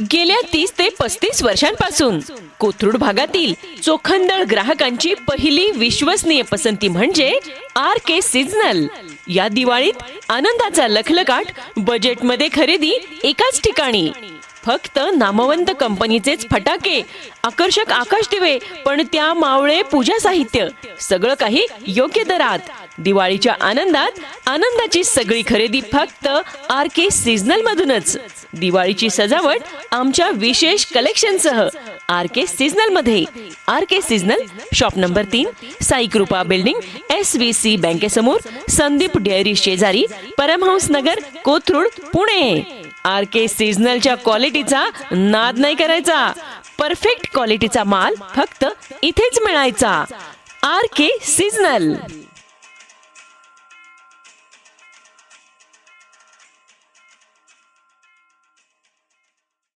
गेल्या 30 ते 35 वर्षांपासून कोथरूड भागातील चोखंदळ ग्राहकांची पहिली विश्वसनीय पसंती म्हणजे RK सीझनल. या दिवाळीत आनंदाचा लखलखाट, बजेटमध्ये खरेदी एकाच ठिकाणी. फक्त नामवंत कंपनीचेच फटाके, आकर्षक आकाश दिवे, पण त्या मावळे पूजा साहित्य, सगळं काही योग्य दरात. दिवाळीच्या आनंदात आनंदाची सगळी खरेदी फक्त RK सीझनल मधूनच. दिवाळीची सजावट आमच्या विशेष कलेक्शनसह RK सीझनल मध्ये. RK seasonal, shop number 3, Sai कृपा बिल्डिंग, SVC बँकेसमोर, संदीप डेअरी शेजारी, परमहंस नगर, कोथरूड, पुणे. RK सीझनलच्या क्वालिटीचा नाद नाही करायचा. परफेक्ट क्वालिटीचा माल फक्त इथेच मिळायचा. RK seasonal.